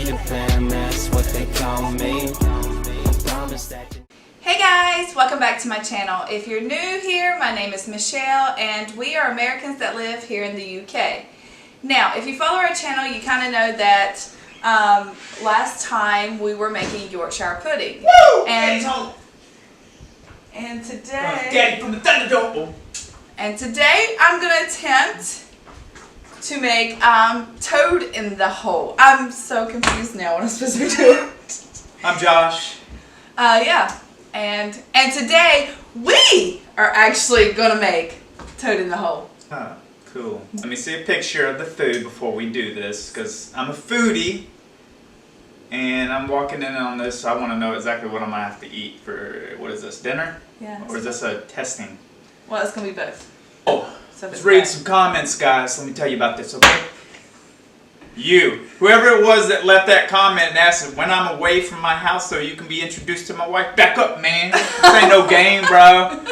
the fam, that's what they call me. Promise that you. Hey guys, welcome back to my channel. If you're new here, my name is Michelle and we are Americans that live here in the UK. Now, if you follow our channel, you kind of know that last time we were making Yorkshire pudding. Woo! And today, Daddy from the Thunderdome. And today I'm going to attempt to make toad in the hole. I'm so confused now what I'm supposed to be doing. I'm Josh. Yeah. And today we are actually gonna make toad in the hole. Ah, cool. Let me see a picture of the food before we do this, because I'm a foodie and I'm walking in on this. I want to know exactly what I'm gonna have to eat for, what is this, dinner? Yeah. Or is this a testing? Well, it's gonna be both. Oh, So let's read some comments, guys. Let me tell you about this, okay? Whoever it was that left that comment and asked when I'm away from my house so you can be introduced to my wife, back up, man. This ain't no game, bro.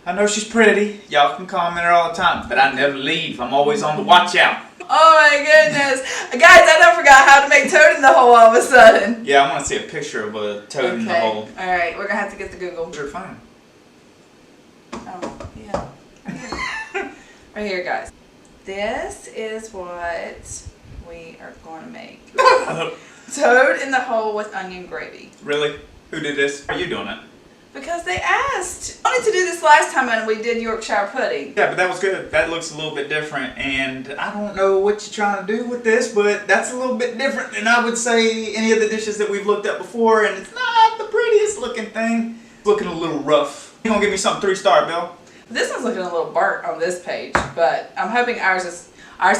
I know she's pretty. Y'all can comment her all the time, but I never leave. I'm always on the watch out. Oh my goodness. Guys, I done forgot how to make toad in the hole all of a sudden. Yeah, I want to see a picture of a toad in the hole. Alright, we're gonna have to get the Google. Sure, fine. Oh, yeah. Right here, guys. This is what we are going to make. Toad in the hole with onion gravy. Really? Who did this? Are you doing it? Because they asked. I wanted to do this last time and we did Yorkshire pudding. Yeah, but that was good. That looks a little bit different, and I don't know what you're trying to do with this, but that's a little bit different than I would say any of the dishes that we've looked at before, and it's not the prettiest looking thing. It's looking a little rough. You gonna give me something 3-star, Bill? This one's looking a little burnt on this page, but I'm hoping ours is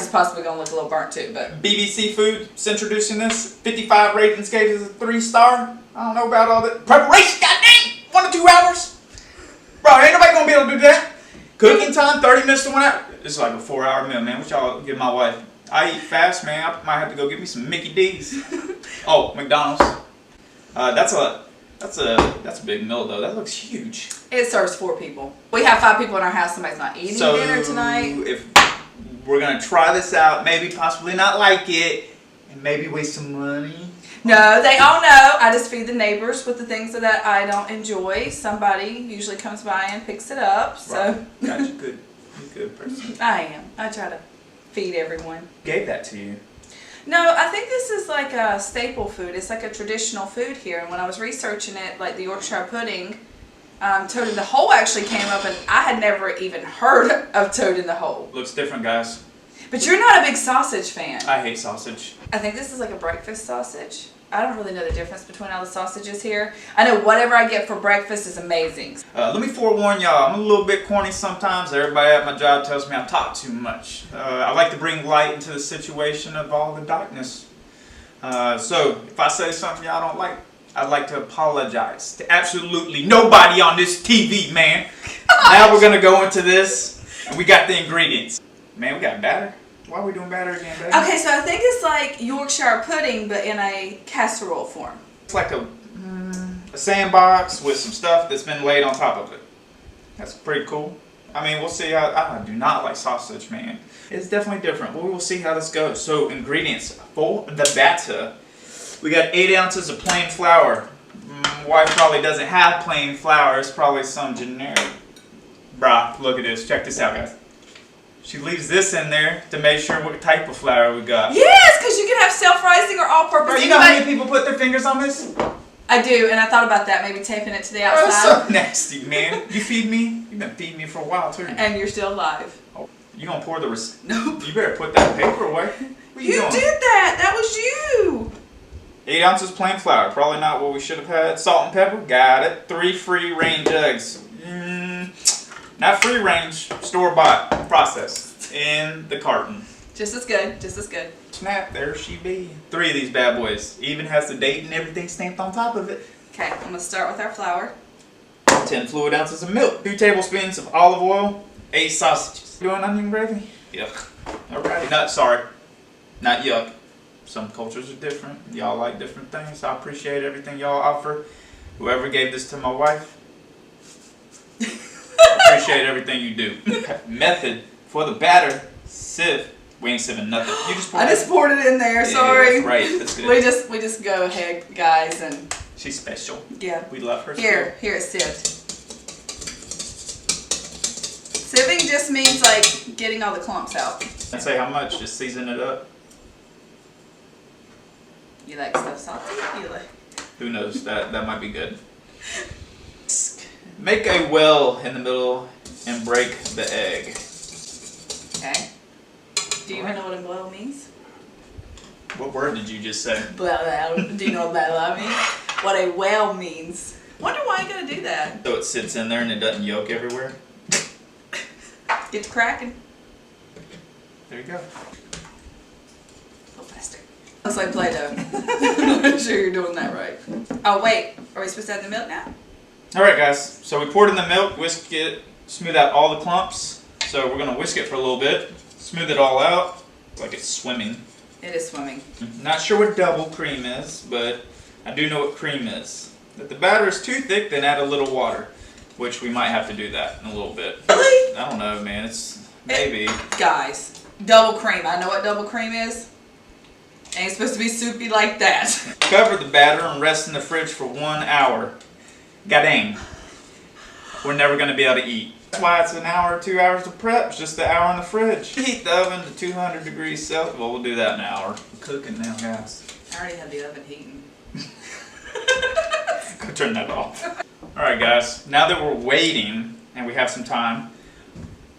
possibly going to look a little burnt too. But BBC Foods introducing this. 55 ratings gave us a 3-star. I don't know about all that. Preparation, goddamn! 1 to 2 hours? Bro, ain't nobody gonna be able to do that. Cooking time, 30 minutes to 1 hour. This is like a 4-hour meal, man. What y'all give my wife? I eat fast, man. I might have to go get me some Mickey D's. Oh, McDonald's. That's a big meal though. That looks huge. it serves 4 people. We have 5 people in our house. Somebody's not eating dinner tonight. If we're gonna try this out, maybe possibly not like it, and maybe waste some money. No, they all know I just feed the neighbors with the things that I don't enjoy. Somebody usually comes by and picks it up. So Right. Gotcha. Good. You're a good person. I am. I try to feed everyone. Gave that to you. No, I think this is like a staple food. It's like a traditional food here. And when I was researching it, like the Yorkshire pudding, toad in the hole actually came up, and I had never even heard of toad in the hole. Looks different, guys. But you're not a big sausage fan. I hate sausage. I think this is like a breakfast sausage. I don't really know the difference between all the sausages here. I know whatever I get for breakfast is amazing. Let me forewarn y'all, I'm a little bit corny sometimes. Everybody at my job tells me I talk too much. I like to bring light into the situation of all the darkness. So, if I say something y'all don't like, I'd like to apologize to absolutely nobody on this TV, man. Now we're going to go into this, and we got the ingredients. Man, we got batter. Why are we doing batter again, baby? Okay, so I think it's like Yorkshire pudding, but in a casserole form. It's like a sandbox with some stuff that's been laid on top of it. That's pretty cool. I mean, we'll see how. I do not like sausage, man. It's definitely different, but we will see how this goes. So, ingredients for the batter. We got 8 ounces of plain flour. Wife probably doesn't have plain flour. It's probably some generic. Bruh, look at this. Check this out, guys. She leaves this in there to make sure what type of flour we got. Yes, because you can have self-rising or all-purpose. Bro, you know how many people put their fingers on this? I do, and I thought about that, maybe taping it to the Bro, outside. that's so nasty, man. You feed me? You've been feeding me for a while, too. And you're still alive. Oh, you gonna pour the Nope. You better put that paper away. What You doing? did that. That was you. 8 ounces plain flour. Probably not what we should have had. Salt and pepper. Got it. 3 free-range eggs. Not free-range. Store-bought. Processed. In the carton. Just as good. Just as good. Snap. There she be. 3 of these bad boys. Even has the date and everything stamped on top of it. Okay, I'm going to start with our flour. 10 fluid ounces of milk. 2 tablespoons of olive oil. 8 sausages. You want onion gravy? Yuck. Alright. Not yuck. Some cultures are different. Y'all like different things. I appreciate everything y'all offer. Whoever gave this to my wife, I appreciate everything you do. Method for the batter. Sieve We ain't sieving nothing. You just I just poured it in there. Yeah, Sorry. that's right. That's good. We just go ahead, guys, and She's special. yeah. We love her. Here it's sieved. Sieving just means like getting all the clumps out. I'd say how much? Just season it up. You like stuff salty? You like? Who knows? That might be good. Make a well in the middle and break the egg. Okay. Do you even know what a well means? What word did you just say? Blah, blah. Do you know what blah means? What a well means. Wonder why you gotta do that. So it sits in there and it doesn't yolk everywhere? Get to cracking. There you go. A little faster. Looks like Play-Doh. I'm not sure you're doing that right. Oh wait, are we supposed to add the milk now? Alright guys, so we poured in the milk, whisked it, smooth out all the clumps. So we're gonna whisk it for a little bit, smooth it all out, like it's swimming. It is swimming. Not sure what double cream is, but I do know what cream is. If the batter is too thick, then add a little water, which we might have to do that in a little bit. Really? I don't know, man. It's maybe. Guys, double cream. I know what double cream is. Ain't supposed to be soupy like that. Cover the batter and rest in the fridge for 1 hour. Gadang. We're never going to be able to eat. That's why it's an hour or 2 hours to prep. It's just an hour in the fridge. Heat the oven to 200 degrees Celsius. Well, we'll do that in an hour. I'm cooking now, guys. I already have the oven heating. Go turn that off. Alright guys, now that we're waiting and we have some time,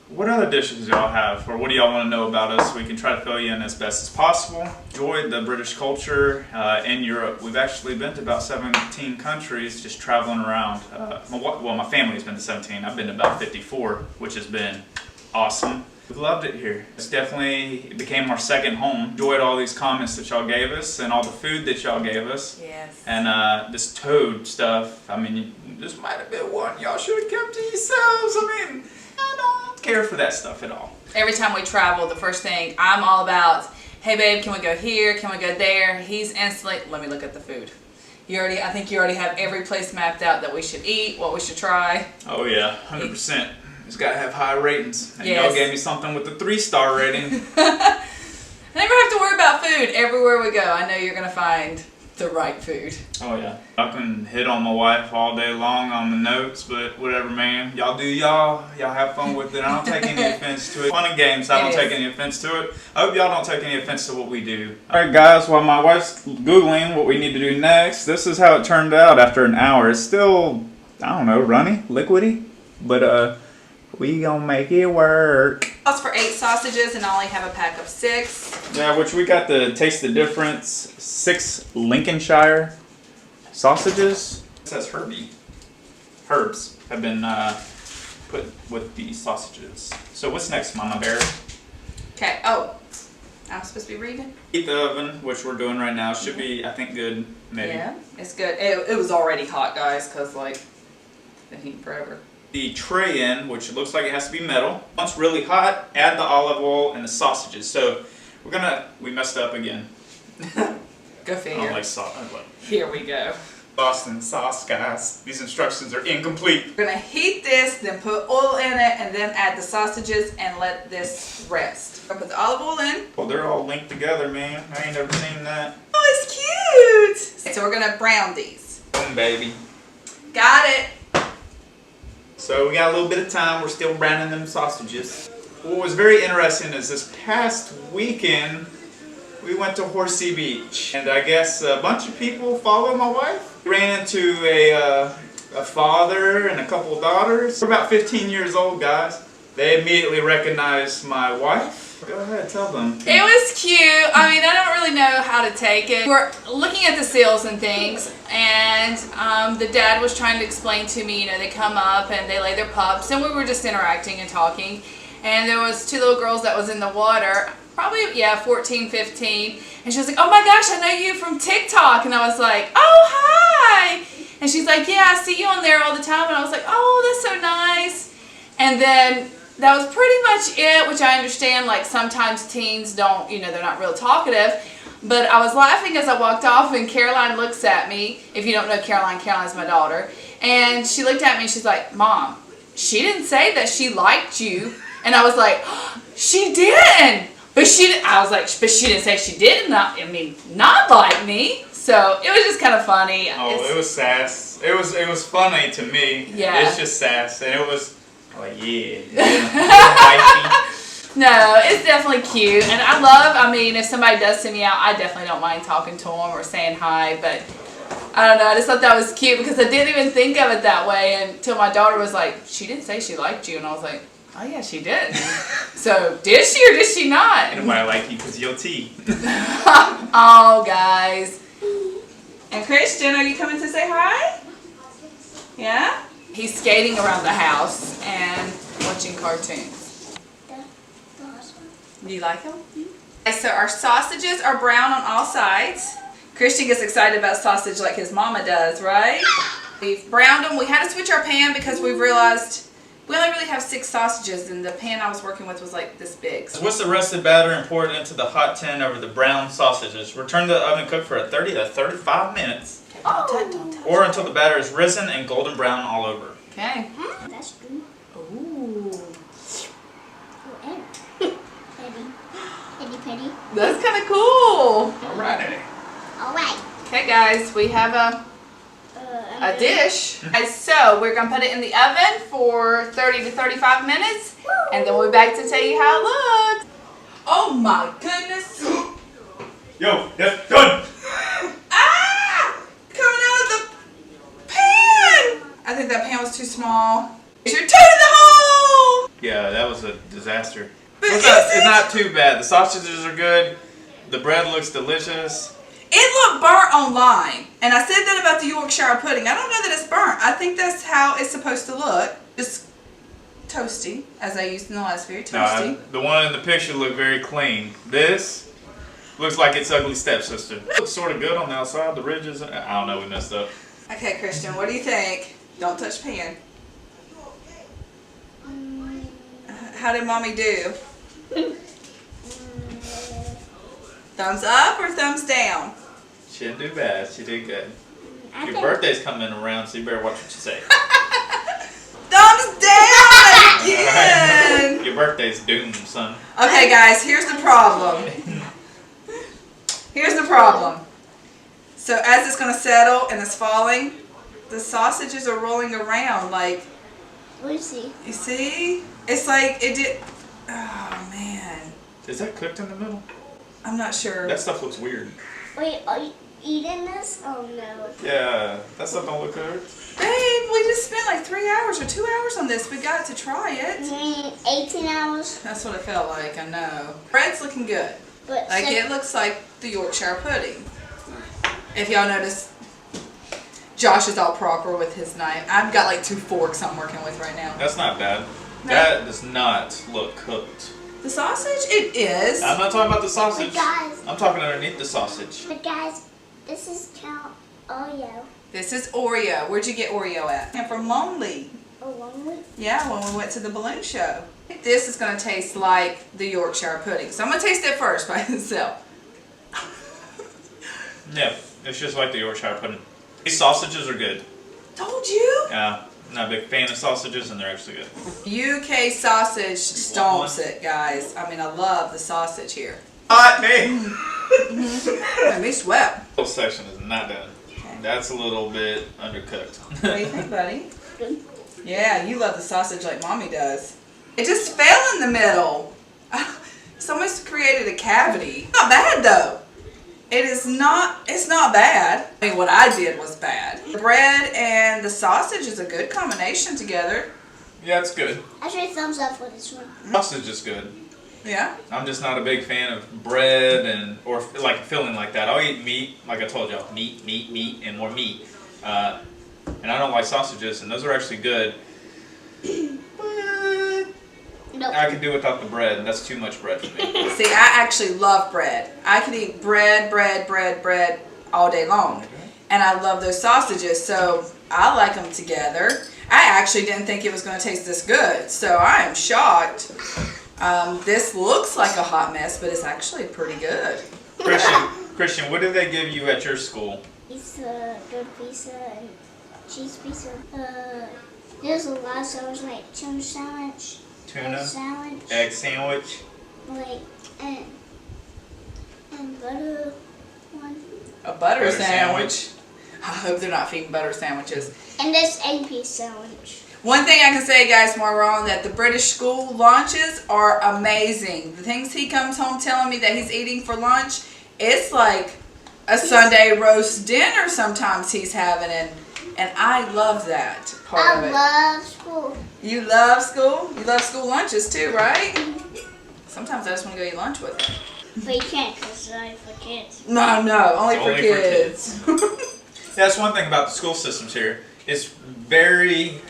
what other dishes do y'all have, or what do y'all want to know about us so we can try to fill you in as best as possible? Enjoyed the British culture in Europe. We've actually been to about 17 countries just traveling around. My family's been to 17. I've been to about 54, which has been awesome. We've loved it here. It became our second home. Enjoyed all these comments that y'all gave us and all the food that y'all gave us. Yes. And this toad stuff, I mean, this might have been one y'all should have kept to yourselves. I mean, I don't care for that stuff at all. Every time we travel, the first thing I'm all about, hey babe, can we go here? Can we go there? He's instantly, let me look at the food. I think you already have every place mapped out that we should eat, what we should try. Oh yeah, 100%. It's got to have high ratings. And Yes. y'all gave me something with a 3-star rating. I never have to worry about food everywhere we go. I know you're going to find the right food. Oh yeah. I can hit on my wife all day long on the notes, but whatever, man. Y'all do y'all. Y'all have fun with it. I don't take any offense to it. Fun and games. I don't take any offense to it. I hope y'all don't take any offense to what we do. Alright guys, while my wife's Googling what we need to do next, this is how it turned out after an hour. It's still, I don't know, runny, liquidy, but we gonna make it work. Calls for 8 sausages and I only have a pack of 6. Yeah, which we got the Taste the Difference 6 Lincolnshire sausages. It says Herbie. Herbs have been put with the sausages. So what's next, Mama Bear? Okay, oh, I'm supposed to be reading? Heat the oven, which we're doing right now. Should be, I think, good. Maybe. Yeah, it's good. It was already hot, guys, because like, it's been heating forever. The tray in, which looks like it has to be metal. Once really hot, add the olive oil and the sausages. So we messed up again. Go I figure. don't like sauce. Here we go. Boston sauce, guys. These instructions are incomplete. We're gonna heat this, then put oil in it, and then add the sausages and let this rest. I'll put the olive oil in. Well, they're all linked together, man. I ain't never seen that. Oh, it's cute! So we're gonna brown these. Boom, baby. Got it. So we got a little bit of time. We're still browning them sausages. What was very interesting is this past weekend, we went to Horsey Beach. And I guess a bunch of people followed my wife. We ran into a father and a couple of daughters. We're about 15 years old, guys. They immediately recognized my wife. Go ahead, tell them. It was cute. I mean, I don't really know how to take it. We're looking at the seals and things, and the dad was trying to explain to me, they come up and they lay their pups, and we were just interacting and talking. And there was 2 little girls that was in the water, probably, 14, 15. And she was like, oh my gosh, I know you from TikTok. And I was like, oh, hi. And she's like, yeah, I see you on there all the time. And I was like, oh, that's so nice. And then that was pretty much it, which I understand, like sometimes teens don't, they're not real talkative. But I was laughing as I walked off, and Caroline looks at me. If you don't know Caroline, Caroline's my daughter. And she looked at me and she's like, Mom, she didn't say that she liked you. And I was like, oh, she didn't. But I was like, but she didn't say she did not like me. So it was just kind of funny. Oh, it was sass. It was funny to me. Yeah. It's just sass, and it was like, wifey. No, it's definitely cute. And I mean, if somebody does send me out, I definitely don't mind talking to them or saying hi. But I don't know, I just thought that was cute because I didn't even think of it that way until my daughter was like, she didn't say she liked you. And I was like, oh yeah, she did. So, did she or did she not? And I like you because you're T. Oh, guys. And Christian, are you coming to say hi? Yeah? He's skating around the house and watching cartoons. Do you like them? Okay, so our sausages are brown on all sides. Christian gets excited about sausage like his mama does, right? We've browned them. We had to switch our pan because we realized we only really have 6 sausages and the pan I was working with was like this big. What's the rest of the batter and pour it into the hot tin over the brown sausages. Return to the oven cook for 30 to 35 minutes. Okay, don't touch. Or until the batter is risen and golden brown all over. Okay. That's good. Ooh. Petty. That's kind of cool. Alrighty. Alright. Okay, guys, we have a dish. And so we're going to put it in the oven for 30 to 35 minutes. And then we'll be back to tell you how it looks. Oh my goodness. Yo, that's done. Ah! Coming out of the pan. I think that pan was too small. You're turning the hole. Yeah, that was a disaster. But It's not too bad. The sausages are good. The bread looks delicious. It looked burnt online. And I said that about the Yorkshire pudding. I don't know that it's burnt. I think that's how it's supposed to look. Just toasty, as I used in the last video. Toasty. The one in the picture looked very clean. This looks like its ugly stepsister. Looks sort of good on the outside. The ridges, I don't know, we messed up. Okay, Christian, what do you think? Don't touch the pan. How did mommy do? Thumbs up or thumbs down? She didn't do bad. She did good. I Your think birthday's coming around, so you better watch what you say. Thumbs down again! Your birthday's doomed, son. Okay, guys, here's the problem. Here's the problem. So as it's going to settle and it's falling, the sausages are rolling around like, we'll see. you see? It's like it did. Oh, man. Is that cooked in the middle? I'm not sure. That stuff looks weird. Wait, are you eating this? Oh no. Yeah, that stuff don't look good. Babe, we just spent like 3 hours or 2 hours on this. We got to try it. You mean 18 hours? That's what it felt like, I know. Bread's looking good. But Like it looks like the Yorkshire pudding. If y'all notice, Josh is all proper with his knife. I've got like 2 forks I'm working with right now. That's not bad. No. That does not look cooked. The sausage? It is. I'm not talking about the sausage. But guys, I'm talking underneath the sausage. this is Count Oreo. This is Oreo. Where'd you get Oreo at? And from Lonely. Oh, Lonely? Yeah, when we went to the balloon show. This is going to taste like the Yorkshire pudding. So I'm going to taste it first by itself. Yeah, it's just like the Yorkshire pudding. These sausages are good. Told you. Yeah, I'm not a big fan of sausages, and they're actually good. UK sausage stomps it, guys. I mean, I love the sausage here. Hot me! Made me sweat. This section is not done. Okay. That's a little bit undercooked. What do you think, buddy? Good. Yeah, you love the sausage like mommy does. It just fell in the middle. It's almost created a cavity. Not bad though. It's not bad. I mean, what I did was bad. The bread and the sausage is a good combination together. Yeah, it's good. Actually, thumbs up for this one. Sausage is good. Yeah. I'm just not a big fan of bread or like filling like that. I'll eat meat, like I told y'all, meat, and more meat. And I don't like sausages, and those are actually good. But Nope. I could do without the bread, and that's too much bread for me. See, I actually love bread. I could eat bread all day long. And I love those sausages, so I like them together. I actually didn't think it was going to taste this good, so I am shocked. This looks like a hot mess, but it's actually pretty good. Christian, what did they give you at your school? Pizza, good pizza, and cheese pizza. There's a lot of sauce like tuna sandwich, Tuna, egg sandwich, egg sandwich, like and butter one. A butter Butter sandwich. I hope they're not feeding butter sandwiches. And this 8-piece sandwich. One thing I can say, guys, while we're on that, the British school lunches are amazing. The things he comes home telling me that he's eating for lunch, it's like a Sunday roast dinner sometimes he's having, and I love that part of I it. love school. You love school? You love school lunches too, right? Sometimes I just want to go eat lunch with him. But you can't because it's only for kids. No, only It's for only for kids. That's one thing about the school systems here. It's very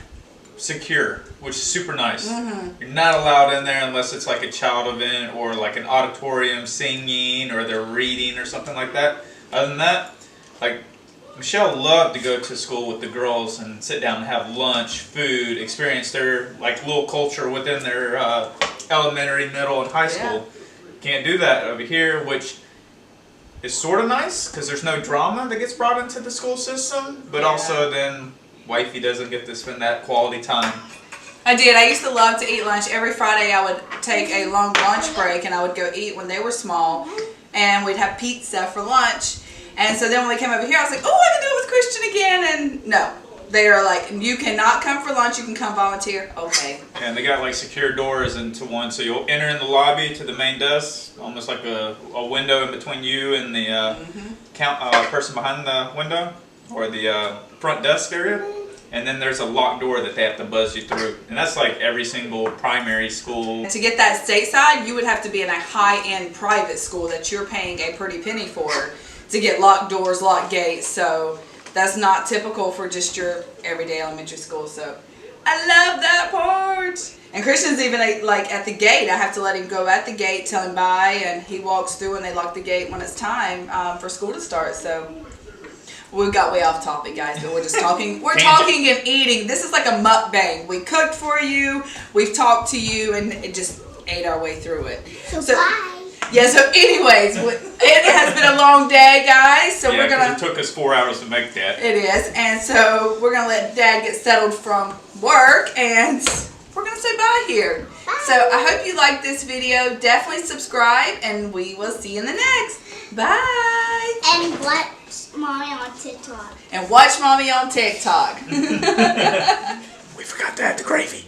secure, which is super nice. You're not allowed in there unless it's like a child event or like an auditorium singing or they're reading or something like that. Other than that, like Michelle loved to go to school with the girls and sit down and have lunch, food, experience their like little culture within their elementary, middle, and high school. Can't do that over here, which is sort of nice because there's no drama that gets brought into the school system, but also then wifey doesn't get to spend that quality time. I did. I used to love to eat lunch. Every Friday I would take a long lunch break and I would go eat when they were small, and we'd have pizza for lunch. And so then when we came over here, I was like, oh, I can do it with Christian again. And no, they are like, you cannot come for lunch. You can come volunteer. Okay. And they got like secure doors into one, so you'll enter in the lobby to the main desk, almost like a window in between you and the person behind the window or the front desk area. And then there's a locked door that they have to buzz you through. And that's like every single primary school. To get that stateside, you would have to be in a high-end private school that you're paying a pretty penny for to get locked doors, locked gates. So that's not typical for just your everyday elementary school. So I love that part. And Christian's even like at the gate. I have to let him go at the gate, tell him bye, and he walks through and they lock the gate when it's time for school to start. So we got way off topic, guys, but we're just talking. We're talking and eating. This is like a mukbang. We cooked for you, we've talked to you, and it just ate our way through it. So bye. Yeah, so anyways, it has been a long day, guys. So we're gonna. It took us 4 hours to make that. It is, and so we're gonna let Dad get settled from work, and we're gonna say bye here. Bye. So I hope you liked this video. Definitely subscribe, and we will see you in the next. Bye. And watch Mommy on TikTok. And watch Mommy on TikTok. We forgot to add the gravy.